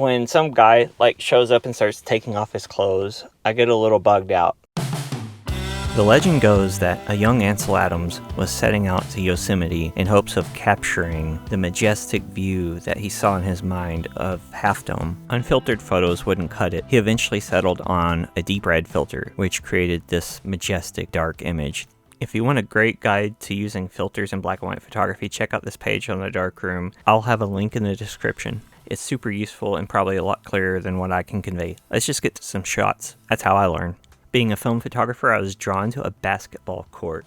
when some guy like shows up and starts taking off his clothes, I get a little bugged out. The legend goes that a young Ansel Adams was setting out to Yosemite in hopes of capturing the majestic view that he saw in his mind of Half Dome. Unfiltered photos wouldn't cut it. He eventually settled on a deep red filter, which created this majestic dark image. If you want a great guide to using filters in black and white photography, check out this page on the Darkroom. I'll have a link in the description. It's super useful and probably a lot clearer than what I can convey. Let's just get to some shots. That's how I learn. Being a film photographer, I was drawn to a basketball court.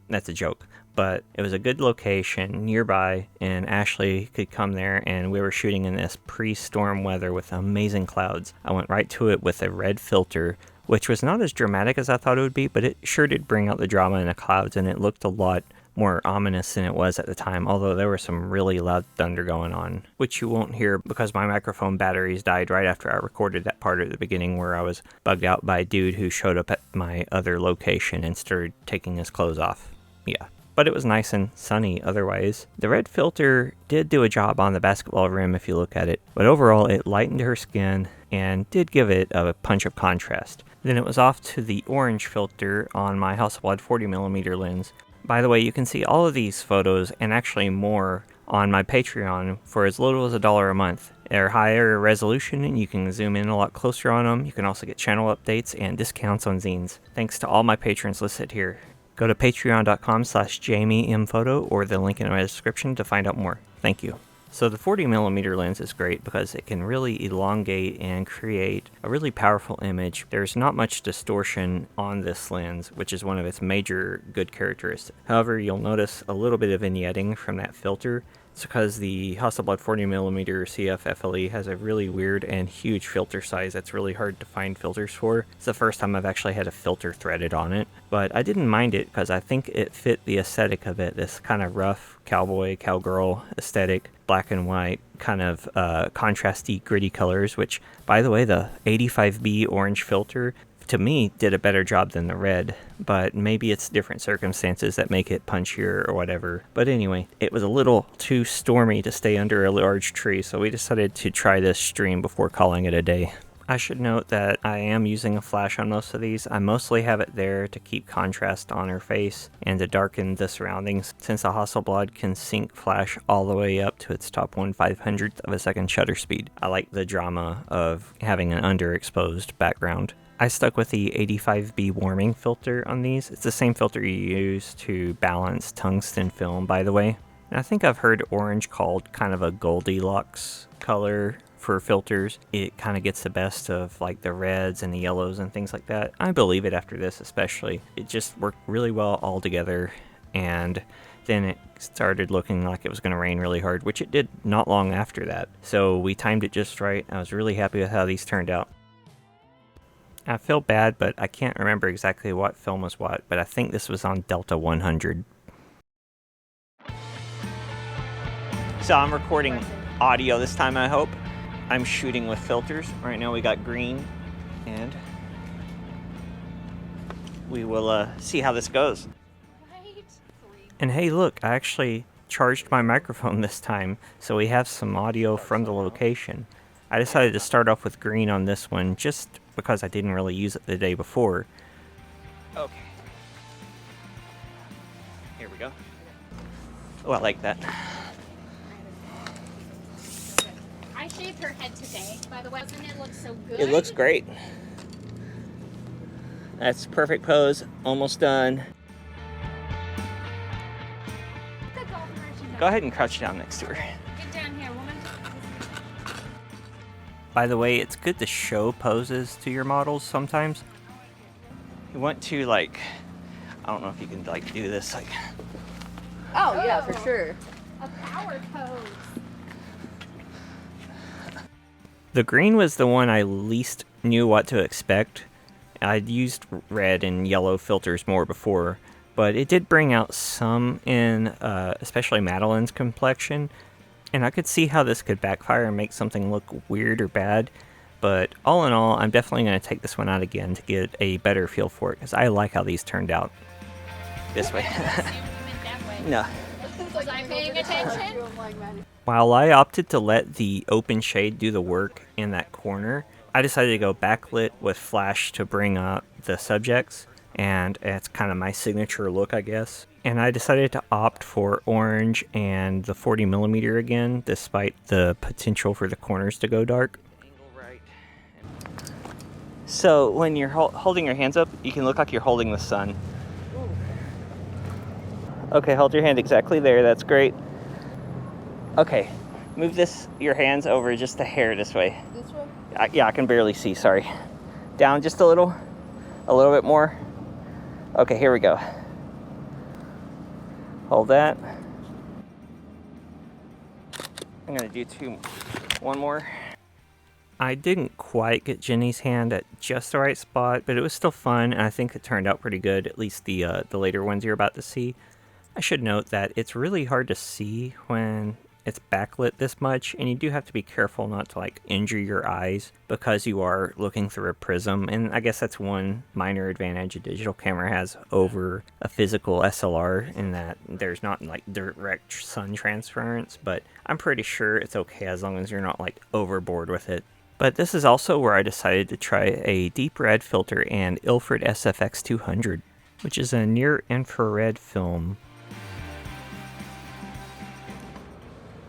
That's a joke, but it was a good location nearby, and Ashley could come there, and we were shooting in this pre-storm weather with amazing clouds. I went right to it with a red filter, which was not as dramatic as I thought it would be, but it sure did bring out the drama in the clouds, and it looked a lot more ominous than it was at the time, although there was some really loud thunder going on, which you won't hear because my microphone batteries died right after I recorded that part at the beginning where I was bugged out by a dude who showed up at my other location and started taking his clothes off. Yeah. But it was nice and sunny otherwise. The red filter did do a job on the basketball rim if you look at it, but overall it lightened her skin and did give it a punch of contrast. Then it was off to the orange filter on my Hasselblad 40mm lens. By the way, you can see all of these photos and actually more on my Patreon for as little as $1 a month. They're higher resolution and you can zoom in a lot closer on them. You can also get channel updates and discounts on zines. Thanks to all my patrons listed here. Go to patreon.com/JamieMPhoto or the link in my description to find out more. Thank you. So the 40mm lens is great because it can really elongate and create a really powerful image. There's not much distortion on this lens, which is one of its major good characteristics. However, you'll notice a little bit of vignetting from that filter. It's because the Hasselblad 40mm CF FLE has a really weird and huge filter size that's really hard to find filters for. It's the first time I've actually had a filter threaded on it, but I didn't mind it because I think it fit the aesthetic of it, this kind of rough cowboy, cowgirl aesthetic, black and white, kind of contrasty, gritty colors, which, by the way, the 85B orange filter to me did a better job than the red, but maybe it's different circumstances that make it punchier or whatever. But anyway, it was a little too stormy to stay under a large tree, so we decided to try this stream before calling it a day. I should note that I am using a flash on most of these. I mostly have it there to keep contrast on her face and to darken the surroundings, since the Hasselblad can sync flash all the way up to its top 1/500th of a second shutter speed. I like the drama of having an underexposed background. I stuck with the 85B warming filter on these. It's the same filter you use to balance tungsten film, by the way. And I think I've heard orange called kind of a Goldilocks color for filters. It kind of gets the best of like the reds and the yellows and things like that. I believe it after this especially. It just worked really well all together, and then it started looking like it was going to rain really hard, which it did not long after that. So we timed it just right. I was really happy with how these turned out. I feel bad, but I can't remember exactly what film was what, but I think this was on Delta 100. So I'm recording audio this time, I hope. I'm shooting with filters. Right now we got green, and we will see how this goes. And hey, look, I actually charged my microphone this time, so we have some audio from the location. I decided to start off with green on this one just because I didn't really use it the day before. Okay. Here we go. Oh, I like that. I shaved her head today, by the way. Doesn't it look so good? It looks great. That's perfect pose. Almost done. Go ahead and crouch down next to her. Get down here, woman. By the way, it's good to show poses to your models sometimes. You want to, like, I don't know if you can, like, do this, like... Oh, yeah, for sure. A power pose. The green was the one I least knew what to expect. I'd used red and yellow filters more before, but it did bring out some in especially Madeline's complexion, and I could see how this could backfire and make something look weird or bad. But all in all, I'm definitely going to take this one out again to get a better feel for it, because I like how these turned out. This way. No. Was I paying attention? While I opted to let the open shade do the work in that corner, I decided to go backlit with flash to bring up the subjects, and it's kind of my signature look, I guess. And I decided to opt for orange and the 40mm again, despite the potential for the corners to go dark. So when you're holding your hands up, you can look like you're holding the sun. Okay, hold your hand exactly there. That's great. Okay, move your hands over just a hair this way. This way? Yeah, I can barely see, sorry. Down just a little bit more. Okay, here we go. Hold that. I'm gonna do one more. I didn't quite get Jenny's hand at just the right spot, but it was still fun, and I think it turned out pretty good, at least the later ones you're about to see. I should note that it's really hard to see when it's backlit this much, and you do have to be careful not to like injure your eyes because you are looking through a prism, and I guess that's one minor advantage a digital camera has over a physical SLR in that there's not like direct sun transference, but I'm pretty sure it's okay as long as you're not like overboard with it. But this is also where I decided to try a deep red filter and Ilford SFX200, which is a near infrared film.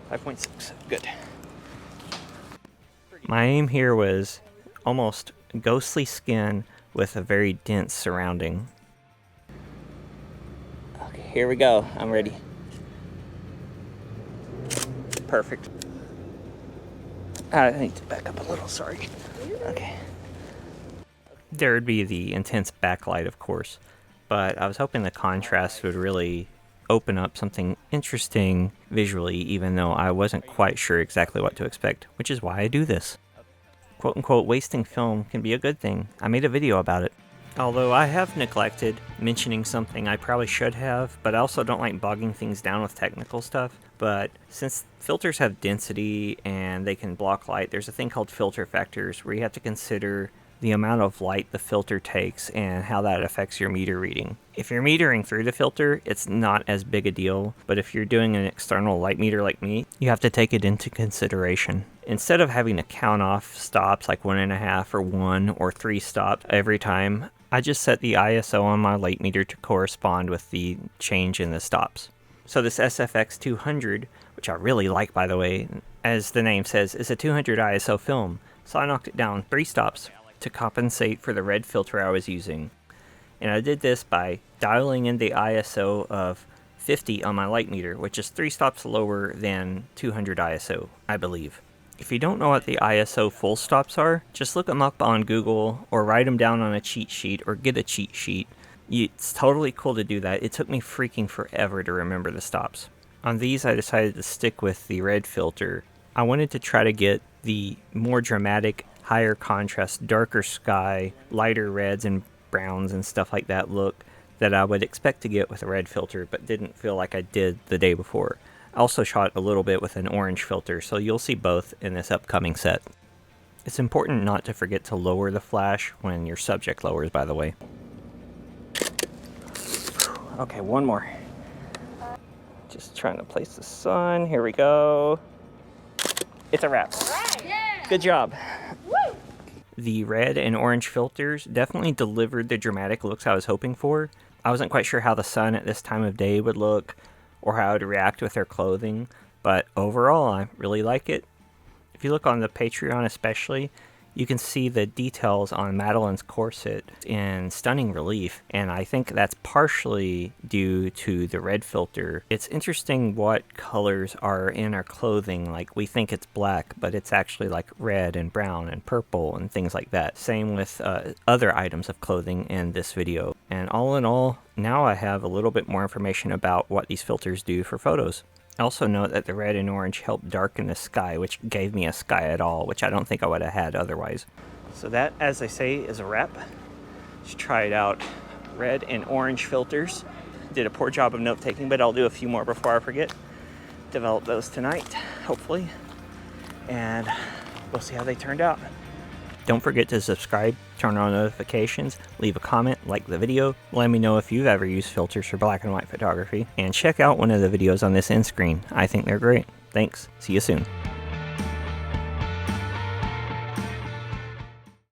5.6, good. My aim here was almost ghostly skin with a very dense surrounding. Okay, here we go. I'm ready. Perfect. I need to back up a little, sorry. Okay. There would be the intense backlight, of course, but I was hoping the contrast would really open up something interesting visually, even though I wasn't quite sure exactly what to expect, which is why I do this. Quote-unquote wasting film can be a good thing. I made a video about it. Although I have neglected mentioning something I probably should have, but I also don't like bogging things down with technical stuff. But since filters have density and they can block light, there's a thing called filter factors where you have to consider the amount of light the filter takes and how that affects your meter reading. If you're metering through the filter, it's not as big a deal, but if you're doing an external light meter like me, you have to take it into consideration. Instead of having to count off stops like 1.5 or 1 or 3 stops every time, I just set the ISO on my light meter to correspond with the change in the stops. So this SFX200, which I really like by the way, as the name says, is a 200 ISO film, so I knocked it down 3 stops to compensate for the red filter I was using. And I did this by dialing in the ISO of 50 on my light meter, which is 3 stops lower than 200 ISO, I believe. If you don't know what the ISO full stops are, just look them up on Google or write them down on a cheat sheet or get a cheat sheet. It's totally cool to do that. It took me freaking forever to remember the stops. On these, I decided to stick with the red filter. I wanted to try to get the more dramatic, higher contrast, darker sky, lighter reds and browns and stuff like that look that I would expect to get with a red filter, but didn't feel like I did the day before. I also shot a little bit with an orange filter, so you'll see both in this upcoming set. It's important not to forget to lower the flash when your subject lowers, by the way. Okay, one more. Just trying to place the sun. Here we go. It's a wrap. Yeah. Good job. Woo. The red and orange filters definitely delivered the dramatic looks I was hoping for. I wasn't quite sure how the sun at this time of day would look or how it would react with their clothing, but overall I really like it. If you look on the Patreon especially, you can see the details on Madeline's corset in stunning relief, and I think that's partially due to the red filter. It's interesting what colors are in our clothing. Like, we think it's black, but it's actually like red and brown and purple and things like that. Same with other items of clothing in this video. And all in all, now I have a little bit more information about what these filters do for photos. Also note that the red and orange help darken the sky, which gave me a sky at all, which I don't think I would have had otherwise. So that, as I say, is a wrap. Let's try it out. Red and orange filters. Did a poor job of note taking, but I'll do a few more before I forget. Develop those tonight, hopefully. And we'll see how they turned out. Don't forget to subscribe, turn on notifications, leave a comment, like the video, let me know if you've ever used filters for black and white photography, and check out one of the videos on this end screen. I think they're great. Thanks. See you soon.